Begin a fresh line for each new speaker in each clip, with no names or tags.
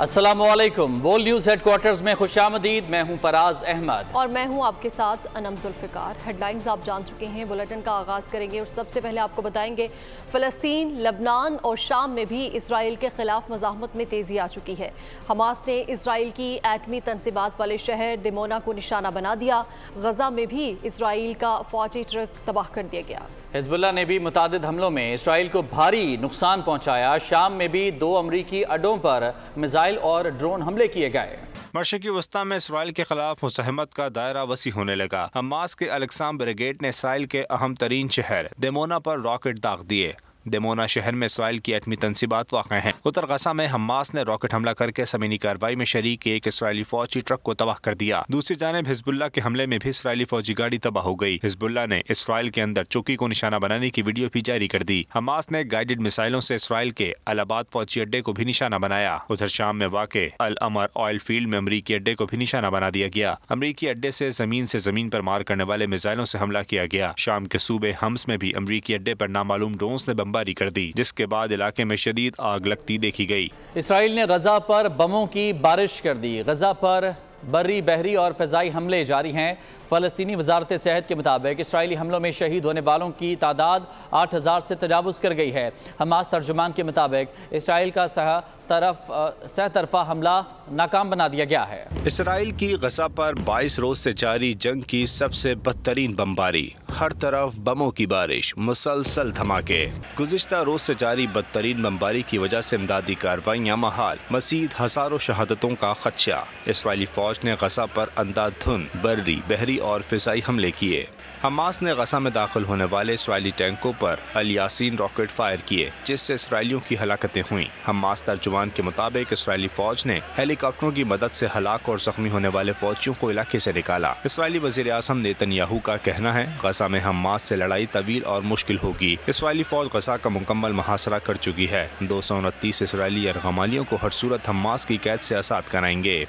अस्सलामुअलैकुम। बोल news headquarters में खुशामदीद। मैं हूं फराज अहमद
और मैं हूं आपके साथ अनम जुल्फ़िकार। हेडलाइंस आप जान चुके हैं। बुलेटिन का आगाज़ करेंगे और सबसे पहले आपको बताएंगे फ़लस्तीन, लबनान और शाम में भी इसराइल के खिलाफ मज़ाहमत में तेज़ी आ चुकी है। हमास ने इसराइल की एटमी तनसीबात वाले शहर दिमोना को निशाना बना दिया। गजा में भी इसराइल का फ़ौजी ट्रक तबाह कर दिया गया।
हिज़्बुल्लाह ने भी मुतादिद हमलों में इसराइल को भारी नुकसान पहुंचाया। शाम में भी 2 अमरीकी अड्डों पर मिसाइल और ड्रोन हमले किए गए।
मशरिक़ी वस्ता में इसराइल के खिलाफ मुज़ाहमत का दायरा वसी होने लगा। हमास के अल-अक़्साम ब्रिगेड ने इसराइल के अहम तरीन शहर दिमोना पर रॉकेट दाग दिए। दिमोना शहर में इसराइल की एटमी तनसीबात वाक़ हैं। उत्तर गजा में हमास ने रॉकेट हमला करके ज़मीनी कार्रवाई में शरीक एक इसराइली फौजी ट्रक को तबाह कर दिया। दूसरी जानिब हिज़्बुल्लाह के हमले में भी इसराइली फौजी गाड़ी तबाह हो गई। हिज़्बुल्लाह ने इसराइल के अंदर चौकी को निशाना बनाने की वीडियो भी जारी कर दी। हमास ने गाइडेड मिसाइलों से इसराइल के अलाबाद फौजी अड्डे को भी निशाना बनाया। उधर शाम में वाक़े अल अमर ऑयल फील्ड में अमरीकी अड्डे को भी निशाना बना दिया गया। अमरीकी अड्डे से ज़मीन पर मार करने वाले मिसाइलों से हमला किया गया। शाम के सूबे हम्स में भी अमरीकी अड्डे पर नामालूम ड्रोन्स ने बमबारी कर दी, जिसके बाद इलाके में शदीद आग लगती देखी गई।
इसराइल ने गजा पर बमों की बारिश कर दी। गजा पर बर्री, बहरी और फ़िज़ाई हमले जारी हैं। फ़लस्तीनी वज़ारत सेहत के मुताबिक इसराइली हमलों में शहीद होने वालों की तादाद 8000 से तजावुज़ कर गई है। हमास तर्जुमान के मुताबिक इसराइल का सहतरफा हमला नाकाम बना दिया गया है।
इसराइल की गजा पर 22 रोज से जारी जंग की सबसे बदतरीन बमबारी। हर तरफ बमों की बारिश, मुसलसल धमाके। गुज़िश्ता रोज से जारी बदतरीन बमबारी की वजह से इमदादी कार्रवाइयाँ महाल, मज़ीद हज़ारों शहादतों का खदशा। इसराइली फौज ने गजा पर अंधाधुंध बर्री, बहरी और फ़िज़ाई हमले किए। हमास ने गजा में दाखिल होने वाले इसराइली टैंकों पर अल यासीन रॉकेट फायर किए, जिससे इसराइलियों की हलाकतें हुईं। हमास तर्जुमान के मुताबिक इसराइली फौज ने हेलीकॉप्टरों की मदद से हलाक और जख्मी होने वाले फौजियों को इलाके से निकाला। इसराइली वज़ीर आज़म नेतन्याहू का कहना है गजा में हमास से लड़ाई तवील और मुश्किल होगी। इसराइली फौज गजा का मुकम्मल मुहासरा कर चुकी है। 229 इसराइली यरगमालियों को हर सूरत हमास की कैद से आज़ाद कराएंगे।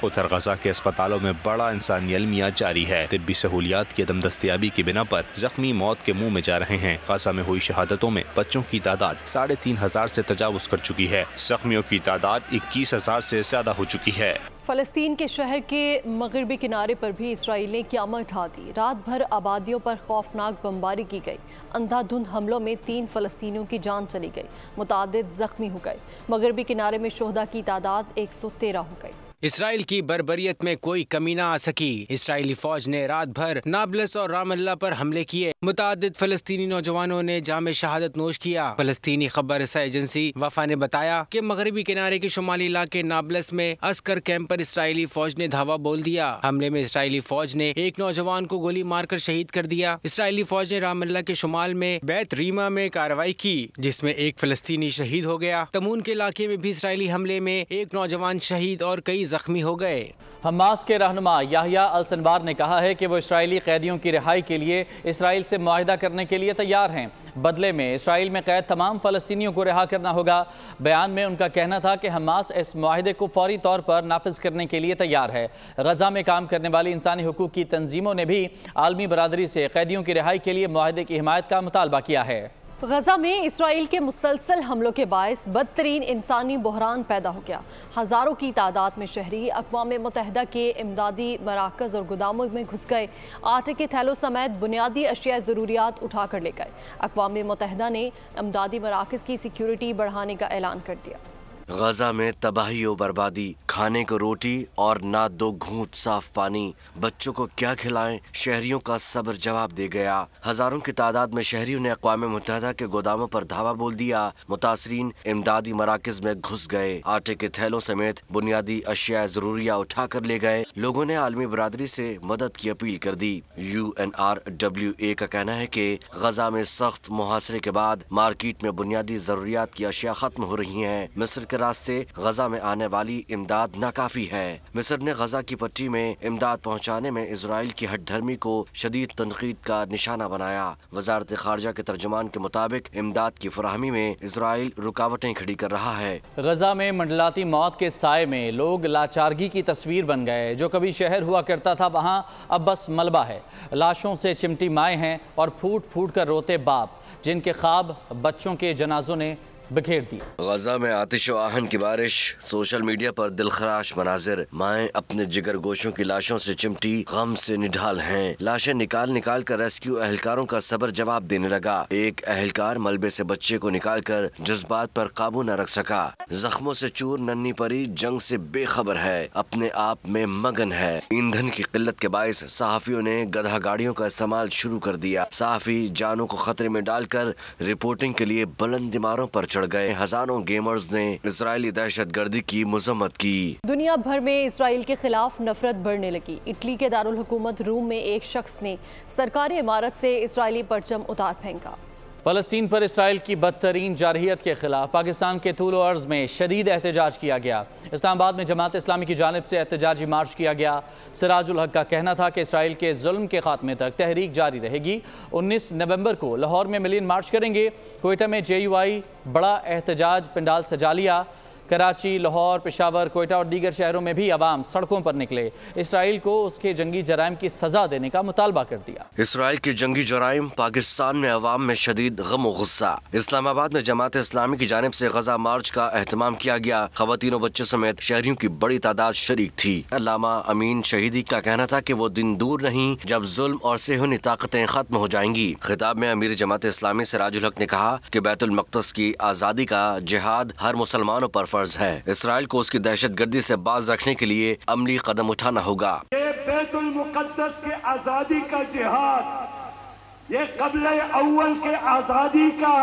उधर गजा के अस्पतालों में बड़ा इंसानी अलमिया जारी है। तिब्बी सहूलियात की अदम दस्तयाबी की बिना पर जख्मी मौत के मुंह में जा रहे हैं। गजा में हुई शहादतों में बच्चों की तादाद 3500 से तजावुज़ कर चुकी है। जख्मियों की तादाद 21000 से ज्यादा हो चुकी है।
फ़लस्तीन के शहर के मगरबी किनारे पर भी इसराइल ने क़यामत ढा दी। रात भर आबादियों पर खौफनाक बमबारी की गई। अंधाधुंध हमलों में 3 फ़लस्तीनियों की जान चली गई, मुतादिद जख्मी हो गए। मगरबी किनारे में शोहदा की तादाद 113 हो गई।
इसराइल की बर्बरियत में कोई कमी न आ सकी। इसराइली फौज ने रात भर नाबलस और रामल्ला पर हमले किए। मुतादिद फ़लस्तीनी नौजवानों ने जामे शहादत नोश किया। फ़लस्तीनी खबर रसा एजेंसी वफा ने बताया कि मगरबी किनारे के शुमाली इलाके नाबलस में अस्कर कैंप पर इसराइली फौज ने धावा बोल दिया। हमले में इसराइली फौज ने एक नौजवान को गोली मारकर शहीद कर दिया। इसराइली फौज ने रामल्ला के शुमाल में बैत रीमा में कार्रवाई की, जिसमें एक फ़लस्तीनी शहीद हो गया। तमून के इलाके में भी इसराइली हमले में एक नौजवान शहीद और कई जख्मी हो गए।
हमास के रहनुमा याहिया अल सिनवार ने कहा है कि वो इसराइली कैदियों की रिहाई के लिए इसराइल से मुआहिदा करने के लिए तैयार हैं। बदले में इसराइल में कैद तमाम फ़लस्तीनियों को रिहा करना होगा। बयान में उनका कहना था कि हमास इस मुआहिदे को फौरी तौर पर नाफिज करने के लिए तैयार है। गजा में काम करने वाली इंसानी हुकूक की तंजीमों ने भी आलमी बरादरी से कैदियों की रिहाई के लिए मुआहिदे की हिमायत का मुतालबा किया है।
गजा में इसराइल के मुसलसल हमलों के बायस बदतरीन इंसानी बहरान पैदा हो गया। हज़ारों की तादाद में शहरी अक़वाम मुत्तहिदा के इमदादी मराकज़ और गोदामों में घुस गए। आटे के थैलों समेत बुनियादी अशिया ज़रूरियात उठा कर ले गए। अक़वाम मुत्तहिदा ने इमदादी मराकज़ की सिक्योरिटी बढ़ाने का ऐलान कर दिया।
गजा में तबाही और बर्बादी, खाने को रोटी और ना 2 घूंट साफ पानी, बच्चों को क्या खिलाएं, शहरियों का सब्र जवाब दे गया। हजारों की तादाद में शहरियों ने अक़वाम मुत्तहिदा के गोदामों पर धावा बोल दिया। मुतासरीन इमदादी मराकज़ में घुस गए। आटे के थैलों समेत बुनियादी अशिया ज़रूरिया उठा कर ले गए। लोगों ने आलमी बरादरी से मदद की अपील कर दी। UNRWA का कहना है कि गजा में सख्त मुहासरे के बाद मार्केट में बुनियादी ज़रूरियात की अशिया खत्म हो रही हैं। मिस्र के रास्ते गजा में आने वाली इमदाद नाकाफी है। मिस्र ने गजा की पट्टी में इमदाद पहुँचाने में इजराइल की हठधर्मी को शदीद तनकीद का निशाना बनाया। वजारत खारजा के तर्जुमान के मुताबिक इमदाद की फराहमी में इजराइल रुकावटें खड़ी कर रहा है।
गजा में मंडलाती मौत के साए में लोग लाचारगी की तस्वीर बन गए। जो कभी शहर हुआ करता था वहाँ अब बस मलबा है। लाशों से चिमटी माएँ हैं और फूट फूट कर रोते बाप, जिनके ख्वाब बच्चों के जनाजों ने बिखेर दी।
गजा में आतिश व आहन की बारिश, सोशल मीडिया पर दिलखराश मनाजिर। माएँ अपने जिगर गोशों की लाशों से चिमटी गम से निढाल हैं। लाशें निकाल निकाल कर रेस्क्यू एहलकारों का सबर जवाब देने लगा। एक एहलकार मलबे से बच्चे को निकाल कर जज्बात पर काबू न रख सका। जख्मों से चूर नन्ही परी जंग से बेखबर है, अपने आप में मगन है। ईंधन की किल्लत के बायस सहाफियों ने गधा गाड़ियों का इस्तेमाल शुरू कर दिया। सहाफी जानों को खतरे में डालकर रिपोर्टिंग के लिए बुलंद इमारों पर चढ़ गए। हजारों गेमर्स ने इजरायली दहशतगर्दी की मजम्मत की।
दुनिया भर में इसराइल के खिलाफ नफरत बढ़ने लगी। इटली के दारुल हुकूमत रूम में एक शख्स ने सरकारी इमारत से इसराइली परचम उतार फेंका।
फलस्तीन पर इसराइल की बदतरीन जारहियत के खिलाफ पाकिस्तान के तूल और अर्ज में शदीद एहतजाज किया गया। इस्लामाबाद में जमात इस्लामी की जानिब से एहतजाजी मार्च किया गया। सिराजुल हक का कहना था कि इसराइल के जुल्म के खात्मे तक तहरीक जारी रहेगी। 19 नवंबर को लाहौर में मिलियन मार्च करेंगे। कोयटा में JUI बड़ा एहतजाज पंडाल सजा लिया। कराची, लाहौर, पेशावर, कोयटा और दीगर शहरों में भी अवाम सड़कों पर निकले। इसराइल को उसके जंगी जराइम की सजा देने का मुतालबा कर दिया।
इसराइल के जंगी जराइम, पाकिस्तान में अवाम में शदीद गम और गुस्सा। इस्लामाबाद में जमात इस्लामी की जानिब से गजा मार्च का एहतमाम किया गया। खवातीन और बच्चों समेत शहरियों की बड़ी तादाद शरीक थी। अल्लामा अमीन शहीदी का कहना था कि वो दिन दूर नहीं जब जुल्म और सेहूनी ताकतें खत्म हो जाएंगी। खिताब में अमीर जमात इस्लामी सिराजुल हक ने कहा कि बैतुल मक़दस की आज़ादी का जिहाद हर मुसलमानों पर फर्ज है। इसराइल को उसकी दहशतगर्दी से बाज रखने के लिए अमली कदम उठाना होगा।
ये बैतुल मुक़द्दस के आज़ादी का जिहाद, ये क़ब्ले अव्वल के आज़ादी का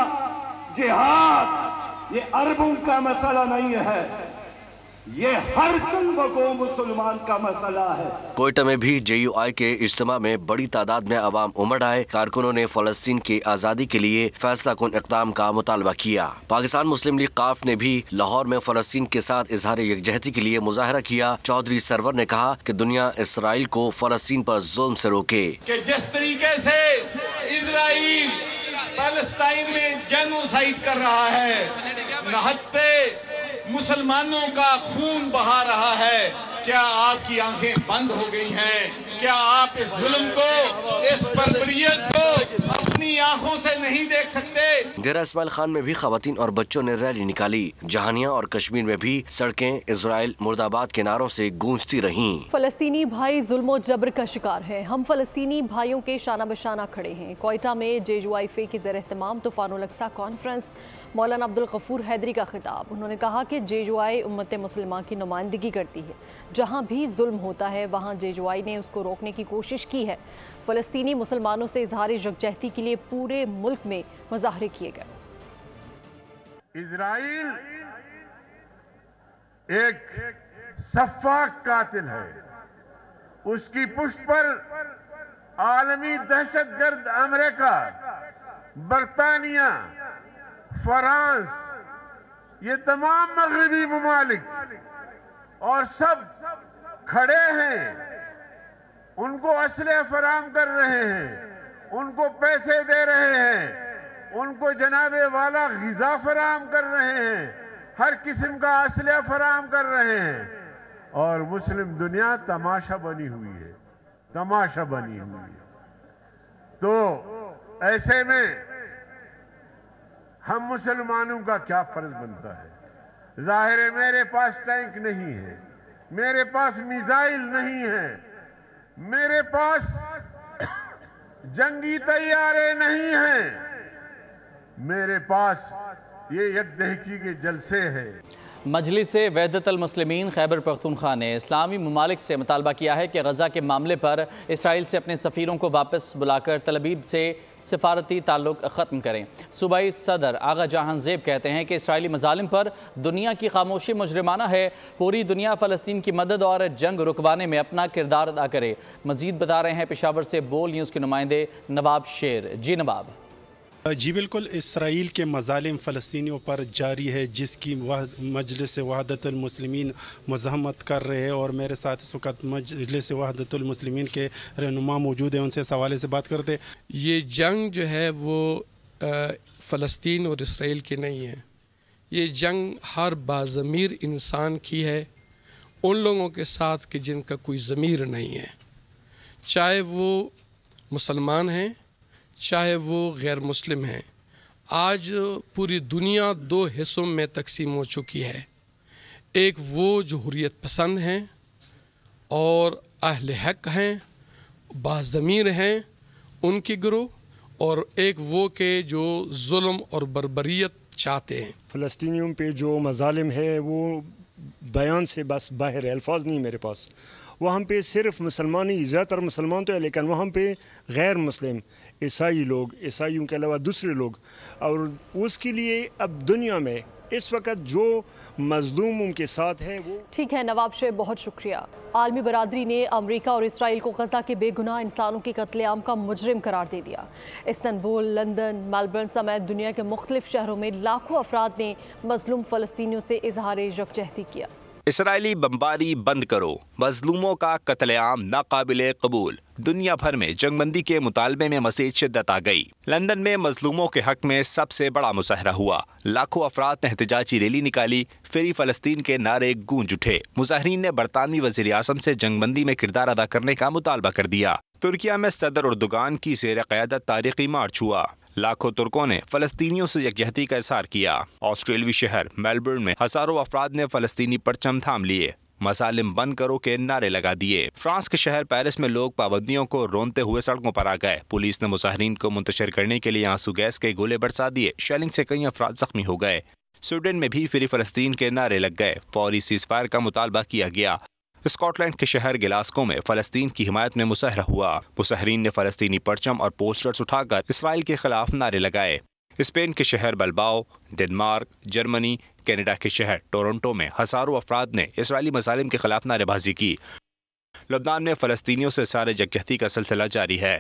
जिहाद, ये अरबों का मसला नहीं है, ये हर चंद मुसलमान का मसला है।
कोयटा में भी JUI के इज्तिमा में बड़ी तादाद में अवाम उमड़ आए। कारकुनों ने फलस्तीन की आज़ादी के लिए फैसला कुन इक़दाम का मुतालबा किया। पाकिस्तान मुस्लिम लीग काफ ने भी लाहौर में फलस्तीन के साथ इजहार यकजहती के लिए मुजाहरा किया। चौधरी सरवर ने कहा कि दुनिया इसराइल को फलस्तीन पर जुल्म से रोके।
कि जिस तरीके से इजराइल फलस्तीन में जेनोसाइड कर रहा है, नहत्ते मुसलमानों का खून बहा रहा है, क्या आपकी आंखें बंद हो गई हैं? क्या आप इस जुल्म को, इस बर्बरियत को अपनी आंखों से नहीं देख सकते?
डेरा इस्माइल खान में भी खवातीन और बच्चों ने रैली निकाली। जहानिया और कश्मीर में भी सड़कें इजराइल मुर्दाबाद के नारों से गूंजती रहीं।
फलस्तीनी भाई जुल्म और जबर का शिकार है, हम फलस्तीनी भाइयों के शाना बशाना खड़े हैं। कोयटा में JUI के ज़ेर एहतमाम तूफ़ानुल अक्सा कॉन्फ्रेंस, मौलाना अब्दुल गफूर हैदरी का खिताब। उन्होंने कहा कि JUI उम्मत मुसलिमा की नुमाइंदगी करती है। जहाँ भी जुल्म होता है वहाँ JUI ने उसको रोकने की कोशिश की है। फ़लस्तीनी मुसलमानों से इजहार यकजहती के लिए पूरे मुल्क में मुजाहरे किए गए।
इजराइल एक सफाक कातिल है, उसकी पुष्ट पर आलमी दहशतगर्द अमेरिका, बरतानिया, फ्रांस, ये तमाम मगरबी ममालिक और सब खड़े हैं, उनको असलहा फराम कर रहे हैं, उनको पैसे दे रहे हैं, उनको जनाबे वाला ग़िज़ा फराम कर रहे हैं, हर किस्म का असलहा फराम कर रहे हैं और मुस्लिम दुनिया तमाशा बनी हुई है, तमाशा बनी हुई है। तो ऐसे में हम मुसलमानों का क्या फर्ज बनता है? जाहिर है मेरे पास टैंक नहीं है, मेरे पास मिसाइल नहीं है, मेरे पास जंगी तैयारे नहीं हैं, मेरे पास ये यकदहकी के जलसे हैं।
मजलिस वहदतुल मुस्लिमीन खैबर पख्तूनख्वा ने इस्लामी ममालिक से मुतालबा किया है कि गजा के मामले पर इसराइल से अपने सफ़ीरों को वापस बुलाकर तलबीब से सिफारती ताल्लुक़ ख़त्म करें। सूबाई सदर आगा जहान ज़ेब कहते हैं कि इसराइली मज़ालिम पर दुनिया की खामोशी मुजरिमाना है। पूरी दुनिया फ़लस्तीन की मदद और जंग रुकवाने में अपना किरदार अदा करे। मज़ीद बता रहे हैं पेशावर से बोल न्यूज़ के नुमाइंदे नवाब शेर। जी नवाब।
जी बिल्कुल, इसराइल के मज़ालिम फ़लस्तीनियों पर जारी है, जिसकी मजलिस वहदतुल मुस्लिमीन मज़म्मत कर रहे हैं और मेरे साथ इस वक्त मजलिस वहदतुल मुस्लिमीन के रहनुमा मौजूद हैं। उनसे इस हवाले से बात करते।
ये जंग जो है वो फ़लस्तीन और इसराइल की नहीं है, ये जंग हर बाज़मीर इंसान की है, उन लोगों के साथ कि जिनका कोई ज़मीर नहीं है, चाहे वो मुसलमान हैं चाहे वो गैर मुस्लिम हैं। आज पूरी दुनिया दो हिस्सों में तकसीम हो चुकी है। एक वो जो हुर्रियत पसंद हैं और अहले हक हैं, बाज़मीर हैं, उनके गिरोह, और एक वो के जो जुल्म और बर्बरियत चाहते हैं।
फ़लस्तीनियों पे जो मज़ालिम है वो बयान से बस बाहर है, अल्फाज नहीं मेरे पास। वहाँ पे सिर्फ मुसलमान ही, ज़्यादातर मुसलमान तो है, लेकिन वहाँ पे गैर मुस्लिम ईसाई लोग, ईसाइयों के अलावा दूसरे लोग, और उसके लिए अब दुनिया में इस वक्त जो मजलूम उनके साथ है वो। ठीक
है नवाब शेख, बहुत शुक्रिया। आलमी बरादरी ने अमेरिका और इसराइल को गजा के बेगुनाह इंसानों के कत्लेआम का मुजरिम करार दे दिया। इस्तांबुल, लंदन, मेलबर्न समेत दुनिया के मुख्तलिफ शहरों में लाखों अफराद ने मजलूम फ़लस्तीनियों से इजहार यकजहती किया।
इसराइली बमबारी बंद करो, मजलूमों का कत्लेआम नाकाबिले कबूल। दुनिया भर में जंगबंदी के मुतालबे में मज़ीद शिद्दत आ गई। लंदन में मजलूमों के हक में सबसे बड़ा मुजाहरा हुआ। लाखों अफराद ने एहतजाजी रैली निकाली, फ्री फ़लस्तीन के नारे गूंज उठे। मुजाहरीन ने बरतानवी वज़ीर आज़म से जंगबंदी में किरदार अदा करने का मुतालबा कर दिया। तुर्किया में सदर उर्दुगान की ज़ेर क़यादत तारीख़ी मार्च हुआ। लाखों तुर्कों ने फ़लस्तीनियों से यकजहती का इज़हार किया। ऑस्ट्रेलवी शहर मेलबर्न में हज़ारों अफराद ने फ़लस्तीनी परचम थाम लिए, मसालिम बंद करो के नारे लगा दिए। फ्रांस के शहर पेरिस में लोग पाबंदियों को रोनते हुए सड़कों पर आ गए। पुलिस ने मुजाहरीन को मुंतशिर करने के लिए आंसू गैस के गोले बरसा दिए। शेलिंग से कई अफराद जख्मी हो गए। स्वीडन में भी फ्री फ़लस्तीन के नारे लग गए। फौरी सीज़फायर का मुतालबा किया गया। स्कॉटलैंड के शहर गिलास्को में फ़लस्तीन की हिमायत में मुजाहरा हुआ। मुजाहरीन ने फ़लस्तीनी परचम और पोस्टर्स उठाकर इसराइल के खिलाफ नारे लगाए। स्पेन के शहर बलबाओ, डेनमार्क, जर्मनी, कनाडा के शहर टोरंटो में हज़ारों अफराद ने इसराइली मज़ालिम के खिलाफ नारेबाजी की। लबनान में फ़लस्तीनियों से सारे यकजहती का सिलसिला जारी है।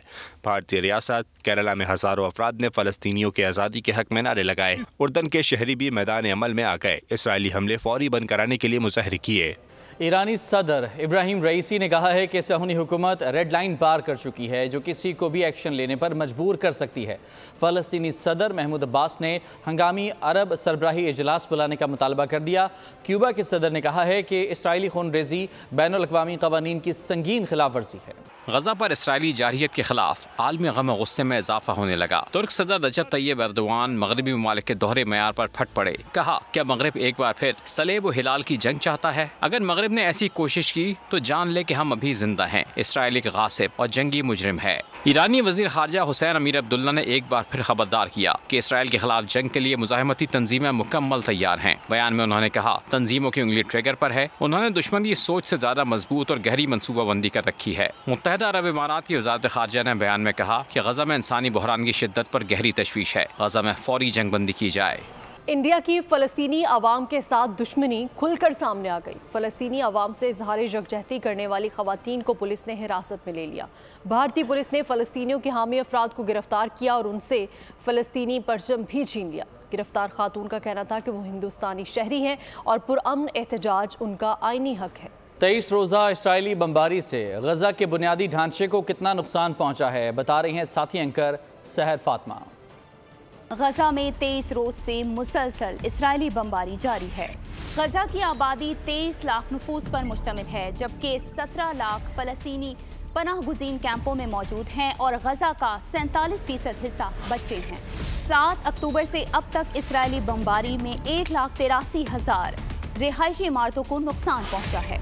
भारतीय रियासत केरला में हज़ारों अफराद ने फ़लस्तीनियों के आज़ादी के हक में नारे लगाए। उर्दन के शहरी भी मैदान अमल में आ गए। इसराइली हमले फौरी बंद कराने के लिए मुजाहरे किए।
ईरानी सदर इब्राहिम रईसी ने कहा है कि सहूनी हुकूमत रेड लाइन पार कर चुकी है, जो किसी को भी एक्शन लेने पर मजबूर कर सकती है। फ़लस्तीनी सदर महमूद अब्बास ने हंगामी अरब सरबराही इजलास बुलाने का मुतालबा कर दिया। क्यूबा के सदर ने कहा है कि इसराइली खून रेजी बैनुल-अक़वामी क़वानीन की संगीन खिलाफ वर्जी है।
गजा पर इसराइली जारहियत के खिलाफ आलमी गम गुस्से में इजाफा होने लगा। तुर्क सदर रजब तैयब एर्दोगान मगरबी ममालिक के दोहरे मयार पर फट पड़े। कहा, क्या मगरब एक बार फिर सलेब व हिलाल की जंग चाहता है? अगर मगरब ने ऐसी कोशिश की तो जान ले कि हम अभी जिंदा हैं। इसराइल एक गासिब और जंगी मुजरिम है। ईरानी वजीर खारजा हुसैन अमीर अब्दुल्ला ने एक बार फिर खबरदार किया कि इसराइल के खिलाफ जंग के लिए मुज़ाहमती तंजीमें मुकम्मल तैयार हैं। बयान में उन्होंने कहा, तंजीमों की उंगली ट्रिगर पर है। उन्होंने दुश्मन की सोच से ज्यादा मजबूत और गहरी मनसूबाबंदी कर रखी है। मुत्तहिदा अरब इमारात की वज़ारत खारजा ने बयान में कहा कि गजा में इंसानी बहरान की शिद्दत पर गहरी तशवीश है। गजा में फौरी जंगबंदी की जाए।
इंडिया की फ़लस्तीनी अवाम के साथ दुश्मनी खुलकर सामने आ गई। फ़लस्तीनी अवाम से इजहार यकजहती करने वाली ख़वातीन को पुलिस ने हिरासत में ले लिया। भारतीय पुलिस ने फ़लस्तीनियों के हामी अफराद को गिरफ्तार किया और उनसे फ़लस्तीनी परचम भी छीन लिया। गिरफ्तार खातून का कहना था कि वो हिंदुस्तानी शहरी हैं और पुरअमन एहतजाज उनका आईनी हक है।
23 रोज़ा इसराइली बमबारी से गजा के बुनियादी ढांचे को कितना नुकसान पहुंचा है, बता रही हैं साथी एंकर सहर फातिमा।
गजा में 23 रोज से मुसलसल इसराइली बमबारी जारी है। गजा की आबादी 23 लाख नफूस पर मुश्तमिल है, जबकि 17 लाख फ़लस्तीनी पनाह गुज़ीन कैंपों में मौजूद हैं और गजा का 47% हिस्सा बच्चे हैं। 7 अक्टूबर से अब तक इसराइली बमबारी में 1,83,000 रिहायशी इमारतों को नुकसान पहुंचा है,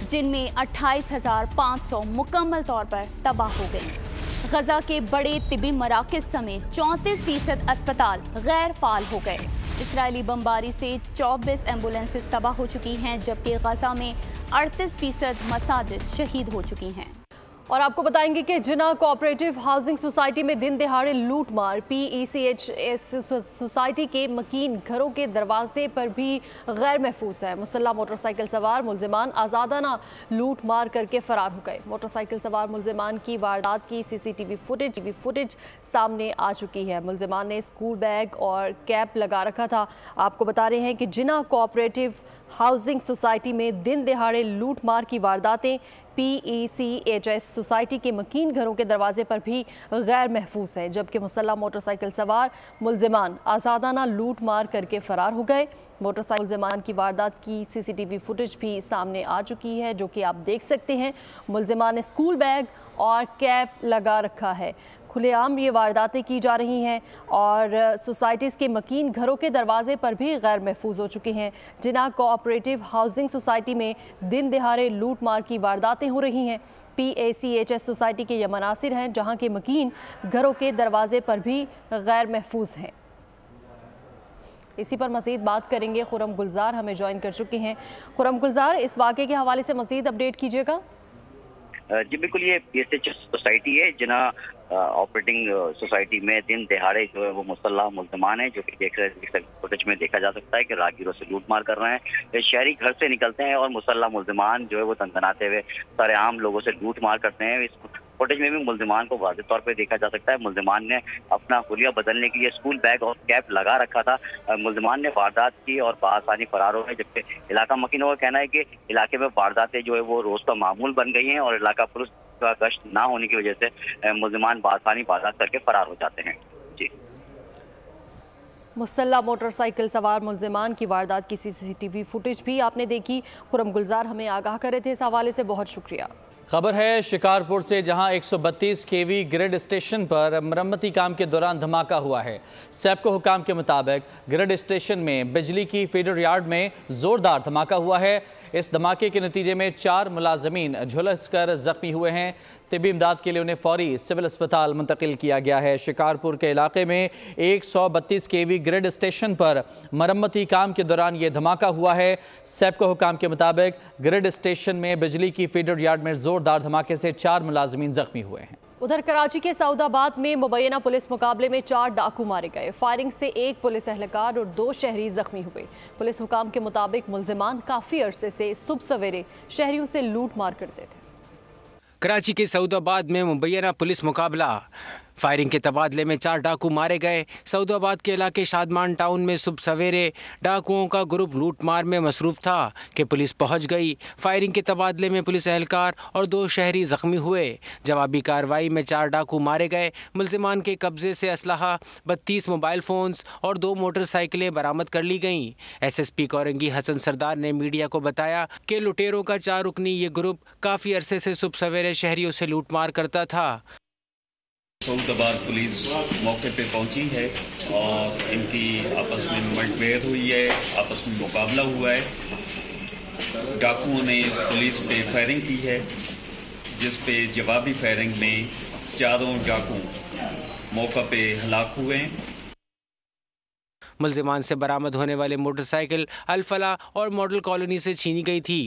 जिनमें 28,500 मुकम्मल तौर पर तबाह हो गई। गजा के बड़े तिबी मराकज़ समेत 34% अस्पताल गैर फाल हो गए। इसराइली बमबारी से 24 एम्बुलेंसेस तबाह हो चुकी हैं, जबकि गजा में 38% मसाजिद शहीद हो चुकी हैं।
और आपको बताएंगे कि जिना कोऑपरेटिव हाउसिंग सोसाइटी में दिन दिहाड़े लूटमार। PECHS सोसाइटी के मकीन घरों के दरवाजे पर भी गैर महफूज है। मुसल्ला मोटरसाइकिल सवार मुलजिमान आज़ादाना लूट मार करके फरार हो गए। मोटरसाइकिल सवार मुलजिमान की वारदात की CCTV फुटेज सामने आ चुकी है। मुलजिमान ने स्कूल बैग और कैप लगा रखा था। आपको बता रहे हैं कि जिना कोऑपरेटिव हाउसिंग सोसाइटी में दिन दिहाड़े लूट मार की वारदातें PECHS सोसाइटी के मकीन घरों के दरवाजे पर भी गैर महफूज है, जबकि मुसल्ला मोटरसाइकिल सवार मुलजिमान आज़ादाना लूट मार करके फरार हो गए। मोटरसाइकिल मुलजिमान की वारदात की CCTV फुटेज भी सामने आ चुकी है, जो कि आप देख सकते हैं। मुलजिमान ने स्कूल बैग और कैप लगा रखा है। کھلے عام یہ وارداتیں کی جا رہی ہیں اور سوسائٹیز کے مکین گھروں کے دروازے پر بھی غیر محفوظ ہو چکے ہیں۔ جناح کوآپریٹیو ہاؤسنگ سوسائٹی میں دن دہاڑے لوٹ مار کی وارداتیں ہو رہی ہیں۔ PACHS سوسائٹی کے یہ مناظر ہیں جہاں کے مکین گھروں کے دروازے پر بھی غیر محفوظ ہیں۔ اسی پر مزید بات کریں گے، خرم گلزار ہمیں جوائن کر چکی ہیں۔ خرم گلزار، اس واقعے کے حوالے سے مزید اپڈیٹ کیجیے گا۔
جی بالکل، یہ PACHS سوسائٹی ہے جناح آپریٹنگ سوسائٹی میں دن دہاڑے جو ہے وہ مسلح ملزمان ہیں، جو کہ فوٹیج میں دیکھا جا سکتا ہے کہ راہگیروں سے لوٹ مار کر رہے ہیں۔ شہری گھر سے نکلتے ہیں اور مسلح ملزمان جو ہے وہ تنتناتے ہوئے سارے عام لوگوں سے لوٹ مار کرتے ہیں۔ اس فوٹیج میں بھی ملزمان کو واضح طور پہ دیکھا جا سکتا ہے، ملزمان نے اپنا حلیہ بدلنے کے لیے اسکول بیگ اور کیپ لگا رکھا تھا۔ ملزمان نے واردات کی اور بآسانی فرار ہو گئے، جبکہ علاقہ مکینوں کا کہنا ہے کہ علاقے میں وارداتیں جو ہے وہ روز کا معمول بن گئی ہیں اور علاقہ پولیس کا گشت نہ ہونے کی وجہ سے ملزمان بآسانی واردات کر کے فرار ہو جاتے ہیں۔ جی،
مسلح موٹر سائیکل سوار ملزمان کی واردات کی CCTV فوٹیج بھی آپ نے دیکھی۔ خرم گلزار ہمیں آگاہ کر رہے تھے اس حوالے سے، بہت شکریہ۔
خبر ہے شکارپور سے، جہاں 132 kV گرڈ اسٹیشن پر مرمتی کام کے دوران دھماکہ ہوا ہے۔ سیپکو حکام کے مطابق گرڈ اسٹیشن میں بجلی کی فیڈر یارڈ میں زوردار دھماکہ ہوا ہے۔ اس دھماکے کے نتیجے میں 4 ملازمین جھلس کر زخمی ہوئے ہیں۔ طبی امداد کے لیے انہیں فوری سول اسپتال منتقل کیا گیا ہے۔ شکارپور کے علاقے میں 132 kV گرڈ اسٹیشن پر مرمتی کام کے دوران یہ دھماکہ ہوا ہے۔ سیپکو حکام کے مطابق گرڈ اسٹیشن میں بجلی کی فیڈر یارڈ میں زوردار دھماکے سے 4 ملازمین زخمی ہوئے ہیں۔
ادھر کراچی کے سعود آباد میں مبینہ پولیس مقابلے میں 4 ڈاکو مارے گئے۔ فائرنگ سے 1 پولیس اہلکار اور 2 شہری زخمی ہوئے۔ پولیس حکام کے مطابق ملزمان کافی عرصے سے صبح سویرے شہریوں سے لوٹ مار کرتے تھے۔
کراچی کے سعود آباد میں مبینہ پولیس مقابلہ، فائرنگ کے تبادلے میں 4 ڈاکو مارے گئے۔ سعود آباد کے علاقے شادمان ٹاؤن میں صبح سویرے ڈاکوؤں کا گروپ لوٹ مار میں مصروف تھا کہ پولیس پہنچ گئی۔ فائرنگ کے تبادلے میں پولیس اہلکار اور 2 شہری زخمی ہوئے۔ جوابی کارروائی میں 4 ڈاکو مارے گئے۔ ملزمان کے قبضے سے اسلحہ، 32 موبائل فونز اور 2 موٹر سائیکلیں برآمد کر لی گئیں۔ SSP کورنگی حسن سردار نے میڈیا کو بتایا کہ لٹیروں کا 4 رکنی یہ گروپ کافی عرصے سے صبح سویرے شہریوں سے لوٹ مار کرتا تھا۔
سعود آباد پولیس موقع پہ پہنچی ہے اور ان کی آپس میں مٹبھیڑ ہوئی ہے، آپس میں مقابلہ ہوا ہے۔ ڈاکوؤں نے پولیس پہ فائرنگ کی ہے، جس پہ جوابی فائرنگ میں 4 ڈاکو موقع پہ ہلاک ہوئے ہیں۔
ملزمان سے برآمد ہونے والے موٹر سائیکل الفلاح اور ماڈل کالونی سے چھینی گئی تھی۔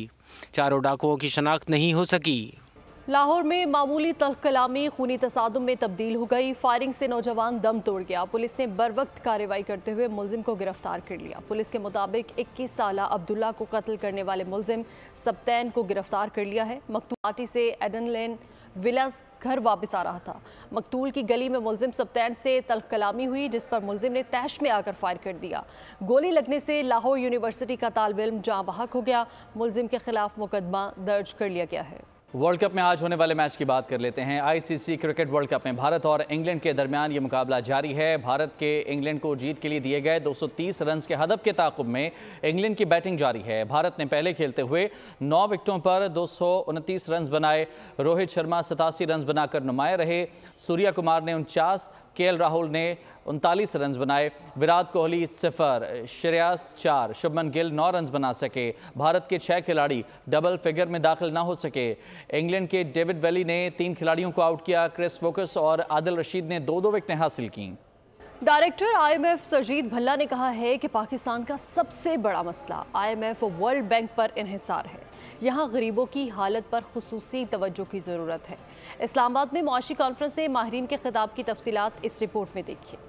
4 ڈاکوؤں کی شناخت نہیں ہو سکی۔
لاہور میں معمولی تلخ کلامی خونی تصادم میں تبدیل ہو گئی۔ فائرنگ سے نوجوان دم توڑ گیا۔ پولیس نے بروقت کارروائی کرتے ہوئے ملزم کو گرفتار کر لیا۔ پولیس کے مطابق 21 سالہ عبداللہ کو قتل کرنے والے ملزم سبتین کو گرفتار کر لیا ہے۔ مقتول پارٹی سے ایڈن لین ویلاز گھر واپس آ رہا تھا۔ مقتول کی گلی میں ملزم سبتین سے تلخ کلامی ہوئی، جس پر ملزم نے تیش میں آ کر فائر کر دیا۔ گولی لگنے سے لاہور یونیورسٹی کا طالب علم جاں بحق ہو گیا۔ ملزم کے خلاف مقدمہ درج کر لیا گیا ہے۔
ورلڈ کپ میں آج ہونے والے میچ کی بات کر لیتے ہیں۔ ICC کرکٹ ورلڈ کپ میں بھارت اور انگلینڈ کے درمیان یہ مقابلہ جاری ہے۔ بھارت کے انگلینڈ کو جیت کے لیے دیے گئے 230 رنز کے ہدف کے تعاقب میں انگلینڈ کی بیٹنگ جاری ہے۔ بھارت نے پہلے کھیلتے ہوئے 9 وکٹوں پر 229 رنز بنائے۔ روہت شرما 87 رنز بنا کر نمایاں رہے۔ سوریا کمار نے 49، KL راہل نے 39 رنز بنائے۔ وراٹ کوہلی 0، شریاس 4، شبمن گل 9 رنز بنا سکے۔ بھارت کے 6 کھلاڑی ڈبل فگر میں داخل نہ ہو سکے۔ انگلینڈ کے ڈیوڈ ویلی نے 3 کھلاڑیوں کو آؤٹ کیا۔ کرس ووکس اور عادل رشید نے 2 وکٹیں حاصل کیں۔
ڈائریکٹر IMF سرجیت بھلا نے کہا ہے کہ پاکستان کا سب سے بڑا مسئلہ IMF اور ورلڈ بینک پر انحصار ہے۔ یہاں غریبوں کی حالت پر خصوصی توجہ کی ضرورت ہے۔ اسلام آباد میں معاشی کانفرنس سے ماہرین کے خطاب کی تفصیلات اس رپورٹ میں دیکھیے۔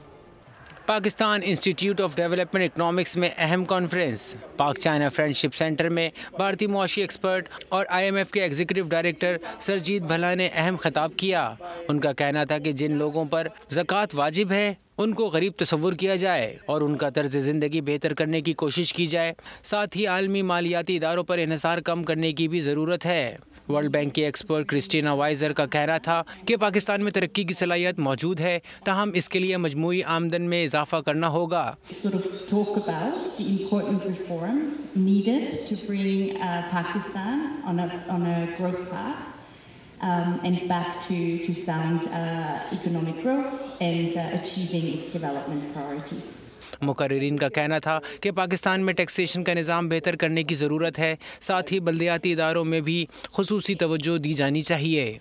Pakistan institute of development economics میں اہم کانفرنس۔ پاک چائنا فرینڈشپ سینٹر میں بھارتی معاشی ایکسپرٹ اور IMF کے ایگزیکٹو ڈائریکٹر سرجیت بھلا نے اہم خطاب کیا۔ ان کا کہنا تھا کہ جن لوگوں پر زکوٰۃ واجب ہے ان کو غریب تصور کیا جائے اور ان کا طرز زندگی بہتر کرنے کی کوشش کی جائے۔ ساتھ ہی عالمی مالیاتی اداروں پر انحصار کم کرنے کی بھی ضرورت ہے۔ ورلڈ بینک کی ایکسپرٹ کرسٹینا وائزر کا کہنا تھا کہ پاکستان میں ترقی کی صلاحیت موجود ہے، تاہم اس کے لیے مجموعی آمدن میں اضافہ کرنا ہوگا۔
and back to sound economic growth and achieving its development priorities.
मुकर्रिरीन का कहना था कि पाकिस्तान में टैक्सेशन का निज़ाम बेहतर करने की ज़रूरत है, साथ ही बल्दियाती इदारों में भी खुसूसी तवज्जो दी जानी चाहिए।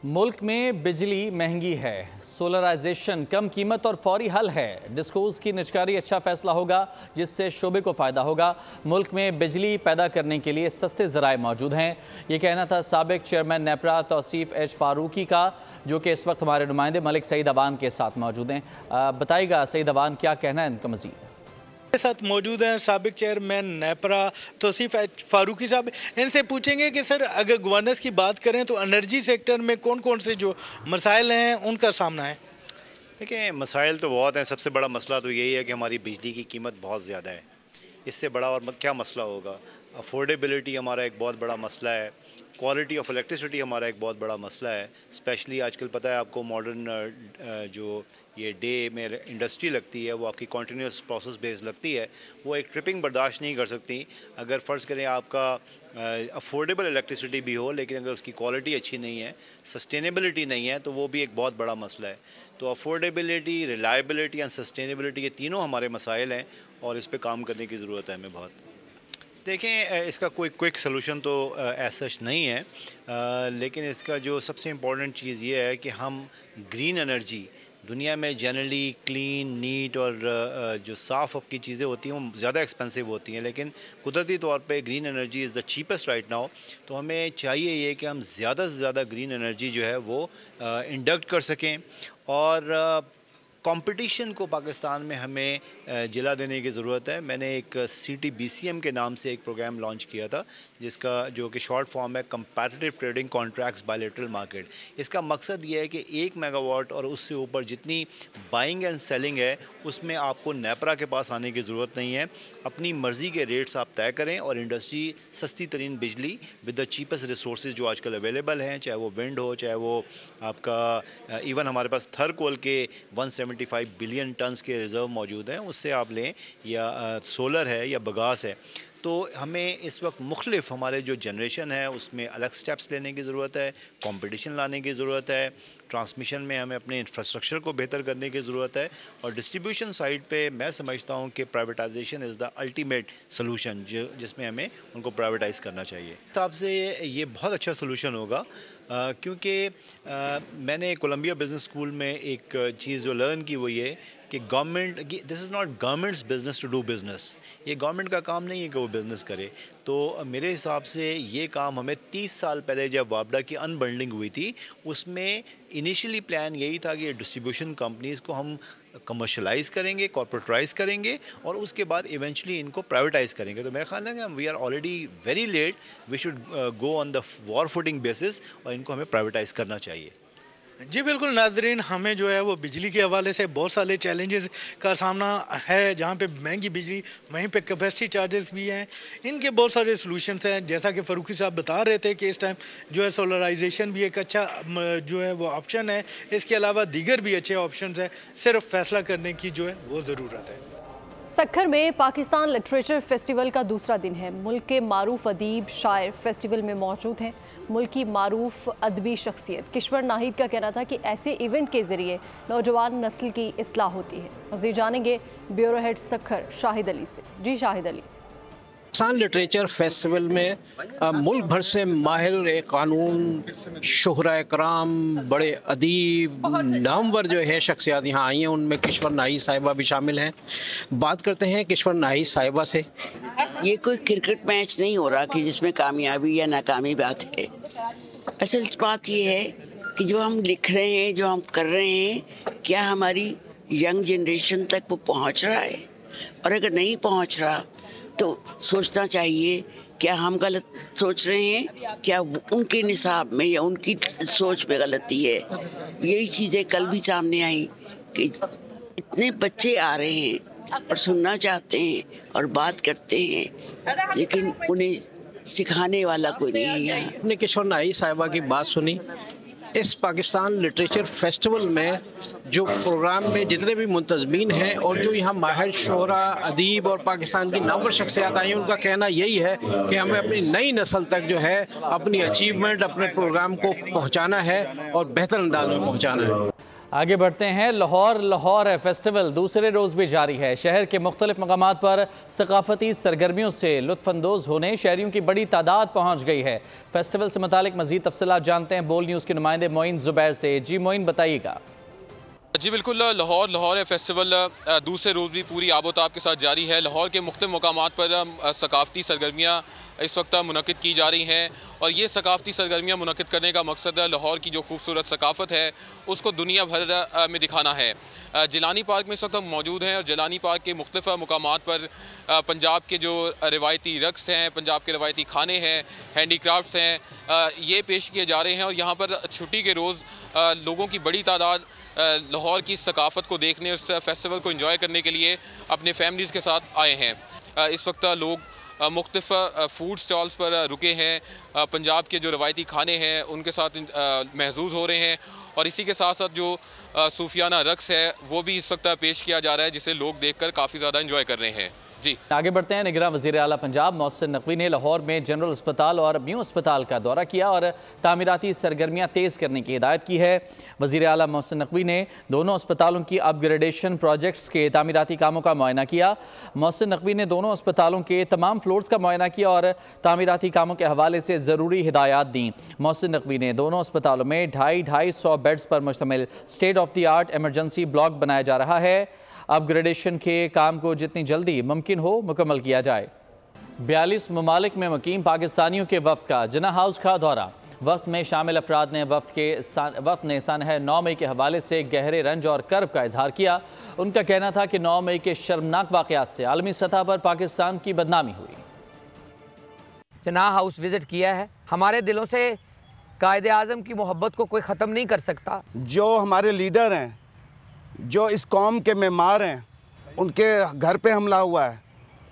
मुल्क में बिजली महंगी है, सोलराइजेशन कम कीमत और फौरी हल है। डिस्कोज की निजकारी अच्छा फैसला होगा जिससे शोबे को फ़ायदा होगा। मुल्क में बिजली पैदा करने के लिए सस्ते ज़राए मौजूद हैं। ये कहना था साबिक चेयरमैन नेपरा तौसीफ एच फारूकी का, जो कि इस वक्त हमारे नुमाइंदे मलिक सईद अवान के साथ मौजूद हैं। बताइएगा सईद अवान, क्या कहना है इनका मज़ीद?
के साथ मौजूद हैं साबिक चेयरमैन नेपरा तौसीफ एच फारूकी साहब। इनसे पूछेंगे कि सर, अगर गवर्नेंस की बात करें तो एनर्जी सेक्टर में कौन कौन से जो मसाइल हैं उनका सामना है?
देखिए, मसाइल तो बहुत हैं। सबसे बड़ा मसला तो यही है कि हमारी बिजली की कीमत बहुत ज़्यादा है। इससे बड़ा और क्या मसला होगा? अफोर्डेबिलिटी हमारा एक बहुत बड़ा मसला है। क्वालिटी ऑफ इलेक्ट्रिसिटी हमारा एक बहुत बड़ा मसला है। स्पेशली आजकल पता है आपको, मॉडर्न जो ये डे में इंडस्ट्री लगती है वो आपकी कॉन्टीन्यूस प्रोसेस बेस्ड लगती है, वो एक ट्रिपिंग बर्दाश्त नहीं कर सकती। अगर फ़र्ज़ करें आपका अफोर्डेबल इलेक्ट्रिसिटी भी हो, लेकिन अगर उसकी क्वालिटी अच्छी नहीं है, सस्टेनेबिलिटी नहीं है, तो वो भी एक बहुत बड़ा मसला है। तो अफोर्डेबिलिटी, रिलायबिलिटी एंड सस्टेनेबिलिटी, ये तीनों हमारे मसाइल हैं और इस पर काम करने की ज़रूरत है हमें बहुत। देखें, इसका कोई क्विक सलूशन तो ऐसा नहीं है, लेकिन इसका जो सबसे इम्पॉर्टेंट चीज़ ये है कि हम ग्रीन एनर्जी, दुनिया में जनरली क्लीन, नीट और जो साफ़ की चीज़ें होती हैं वो ज़्यादा एक्सपेंसिव होती हैं, लेकिन कुदरती तौर पे green energy is the cheapest right now. तो हमें चाहिए ये कि हम ज़्यादा से ज़्यादा ग्रीन एनर्जी जो है वो इंडक्ट कर सकें, और कंपटीशन को पाकिस्तान में हमें जिला देने की ज़रूरत है। मैंने एक CTBCM के नाम से एक प्रोग्राम लॉन्च किया था, जिसका जो कि शॉर्ट फॉर्म है competitive trading contracts bilateral market. इसका मकसद ये है कि 1 मेगावाट और उससे ऊपर जितनी बाइंग एंड सेलिंग है उसमें आपको नेपरा के पास आने की ज़रूरत नहीं है। अपनी मर्ज़ी के रेट्स आप तय करें और इंडस्ट्री सस्ती तरीन बिजली विद द चीपेस्ट रिसोर्सेज जो आजकल अवेलेबल हैं, चाहे वो विंड हो, चाहे वो आपका इवन हमारे पास थर्कोल के 175 बिलियन टन्स के रिज़र्व मौजूद हैं, उससे आप लें, या सोलर है या बगास है। तो हमें इस वक्त मुख्तलिफ हमारे जो जनरेशन है उसमें अलग स्टेप्स लेने की ज़रूरत है, कंपटीशन लाने की ज़रूरत है, ट्रांसमिशन में हमें अपने इंफ्रास्ट्रक्चर को बेहतर करने की ज़रूरत है, और डिस्ट्रीब्यूशन साइड पे मैं समझता हूँ कि privatisation is the ultimate solution, जिसमें हमें उनको प्राइवेटाइज़ करना चाहिए। इस हिसाब से ये बहुत अच्छा सोल्यूशन होगा, क्योंकि मैंने कोलंबिया बिज़नेस स्कूल में एक चीज़ जो लर्न की वो ये कि government, this is not government's business to do business. ये गवर्नमेंट का काम नहीं है कि वो बिज़नेस करे। तो मेरे हिसाब से ये काम हमें 30 साल पहले जब वापडा की अनबंडलिंग हुई थी, उसमें इनिशियली प्लान यही था कि डिस्ट्रीब्यूशन कंपनीज़ को हम कमर्शलाइज़ करेंगे, कॉर्पोरेटाइज़ करेंगे, और उसके बाद इवेंचुअली इनको प्राइवेटाइज़ करेंगे। तो मेरा ख्याल है कि we are already very late, we should go on the war footing basis, और इनको हमें प्राइवेटाइज़ करना चाहिए।
जी बिल्कुल नाजरीन, हमें जो है वो बिजली के हवाले से बहुत सारे चैलेंजेस का सामना है। जहाँ पे महंगी बिजली, वहीं पे कैपेसिटी चार्जेस भी हैं, इनके बहुत सारे सॉल्यूशंस हैं। जैसा कि फ़ारूकी साहब बता रहे थे कि इस टाइम जो है सोलराइजेशन भी एक अच्छा जो है वो ऑप्शन है। इसके अलावा दीगर भी अच्छे ऑप्शंस हैं, सिर्फ फैसला करने की जो है वो ज़रूरत है।
सक्खर में पाकिस्तान लिटरेचर फेस्टिवल का दूसरा दिन है। मुल्क के मारूफ अदीब शायर फेस्टिवल में मौजूद हैं। मुल्क की मारूफ अदबी शख्सियत किश्वर नाहिद का कहना था कि ऐसे इवेंट के ज़रिए नौजवान नस्ल की इस्लाह होती है। मज़ीद जानेंगे ब्यूरो हेड सक्खर शाहिद अली से। जी शाहिद अली।
पाकिस्तान लिटरेचर फेस्टिवल में मुल्क भर से माहिर कानून, शुहरा कराम, बड़े अदीब, नामवर जो है शख्सियात यहाँ आई हैं। उनमें किश्वर नाहिद साहिबा भी शामिल हैं। बात करते हैं किश्वर नाहिद साहिबा से।
ये कोई क्रिकेट मैच नहीं हो रहा कि जिसमें कामयाबी या नाकामी बात है। असल बात ये है कि जो हम लिख रहे हैं, जो हम कर रहे हैं, क्या हमारी यंग जनरेशन तक वो पहुँच रहा है, और अगर नहीं पहुँच रहा तो सोचना चाहिए क्या हम गलत सोच रहे हैं, क्या उनके निसाब में या उनकी सोच में गलती है। यही चीज़ें कल भी सामने आई कि इतने बच्चे आ रहे हैं और सुनना चाहते हैं और बात करते हैं, लेकिन उन्हें सिखाने वाला कोई नहीं है यहाँ।
आपने किश्वर नाहिद साहिबा की बात सुनी, इस पाकिस्तान लिटरेचर फेस्टिवल में जो प्रोग्राम में जितने भी मुंतज़मीन हैं और जो यहाँ माहिर शोरा, अदीब और पाकिस्तान की नामवर शख्सियात आई हैं, उनका कहना यही है कि हमें अपनी नई नस्ल तक जो है अपनी अचीवमेंट, अपने प्रोग्राम को पहुँचाना है और बेहतर अंदाज में पहुँचाना है।
आगे बढ़ते हैं। लाहौर फेस्टिवल दूसरे रोज़ भी जारी है। शहर के मुख्तलिफ मकामात पर सकाफती सरगर्मियों से लुत्फ़अंदोज़ होने शहरियों की बड़ी तादाद पहुँच गई है। फेस्टिवल से मुतालिक मज़ीद तफसीलात जानते हैं बोल न्यूज़ के नुमाइंदे मोइन ज़ुबैर से। जी मोइन, बताइएगा।
जी बिल्कुल, लाहौर फेस्टिवल दूसरे रोज़ भी पूरी आबोताब के साथ जारी है। लाहौर के मुख्तलिफ मकामात पर सकाफती सरगर्मियाँ इस वक्त मुनक़िद की जा रही हैं और ये सकाफती सरगर्मियाँ मुनक़िद करने का मकसद लाहौर की जो खूबसूरत सकाफ़त है उसको दुनिया भर में दिखाना है। जिलानी पार्क में इस वक्त हम मौजूद हैं और जिलानी पार्क के मुख्तलिफ मकामात पर पंजाब के जो रिवायती रक़्स हैं, पंजाब के रिवायती खाने हैं, हैंडी क्राफ्ट्स हैं, ये पेश किए जा रहे हैं और यहाँ पर छुट्टी के रोज़ लोगों की बड़ी तादाद लाहौर की सकाफ़त को देखने, उस फेस्टिवल को एंजॉय करने के लिए अपने फैमिलीज़ के साथ आए हैं। इस वक्त लोग मुख्तलिफ फ़ूड स्टॉल्स पर रुके हैं, पंजाब के जो रवायती खाने हैं उनके साथ महसूस हो रहे हैं और इसी के साथ साथ जो सूफियाना रक़्स है वो भी इस वक्त पेश किया जा रहा है, जिसे लोग देखकर काफ़ी ज़्यादा एंजॉय कर रहे हैं। जी
आगे बढ़ते हैं। निगरान वज़ीर आला पंजाब मोहसिन नकवी ने लाहौर में जनरल अस्पताल और न्यू अस्पताल का दौरा किया और तामीराती सरगर्मियाँ तेज़ करने की हिदायत की है। वज़ीर आला मोहसिन नकवी ने दोनों अस्पतालों की अपग्रेडेशन प्रोजेक्ट्स के तामीराती कामों का मुआयना किया। मोहसिन नकवी ने दोनों अस्पतालों के तमाम फ्लोर्स का मुआयना किया और तामीराती कामों के हवाले से ज़रूरी हिदायत दी। मोहसिन नकवी ने दोनों अस्पतालों में 250 बेड्स पर मुश्तमिल state of the art emergency block बनाया जा रहा है। अपग्रेडेशन के काम को जितनी जल्दी मुमकिन हो मुकम्मल किया जाए। 42 ममालिक में मुकीम पाकिस्तानियों के वफ़द का जिन्ना हाउस का दौरा। वफ़द में शामिल अफराद ने वफ़द ने सानह 9 मई के हवाले से गहरे रंज और कर्ब का इजहार किया। उनका कहना था कि 9 मई के शर्मनाक वाक़यात से आलमी सतह पर पाकिस्तान की बदनामी हुई।
जिन्ना हाउस विज़िट किया है, हमारे दिलों से कायदे आज़म की मोहब्बत को कोई ख़त्म नहीं कर सकता।
जो हमारे लीडर हैं, जो इस कौम के मेमार हैं, उनके घर पे हमला हुआ है,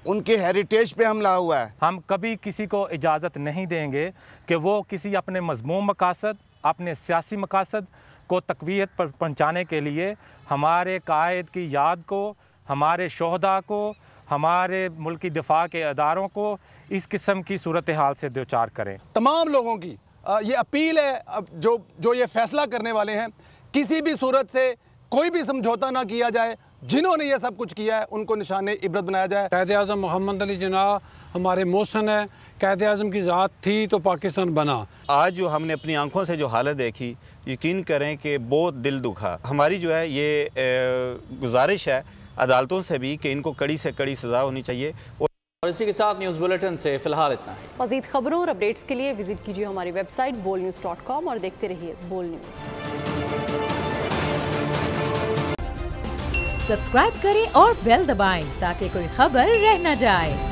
उनके हेरिटेज पे हमला हुआ है।
हम कभी किसी को इजाज़त नहीं देंगे कि वो किसी अपने मज़मूम मकासद, अपने सियासी मकासद को तक़वियत पर पहुँचाने के लिए हमारे कायद की याद को, हमारे शोहदा को, हमारे मुल्क की दिफा के अदारों को इस किस्म की सूरत हाल से दो चार करें।
तमाम लोगों की ये अपील है, जो ये फ़ैसला करने वाले हैं, किसी भी सूरत से कोई भी समझौता ना किया जाए। जिन्होंने ये सब कुछ किया है उनको निशाने इबरत बनाया जाए।
कायदे आज़म मोहम्मद अली जिन्ना हमारे मोहसन है, कायदे आज़म की ज़ात थी तो पाकिस्तान बना।
आज जो हमने अपनी आंखों से जो हालत देखी, यकीन करें कि बहुत दिल दुखा। हमारी जो है ये गुजारिश है अदालतों से भी कि इनको कड़ी से कड़ी सज़ा होनी चाहिए।
और इसी के साथ न्यूज़ बुलेटिन से फ़िलहाल इतना ही।
मज़ीद खबरों और अपडेट्स के लिए विजिट कीजिए हमारी वेबसाइट bolnews.com और देखते रहिए बोल न्यूज़।
सब्सक्राइब करें और बेल दबाएं ताकि कोई खबर रह न जाए।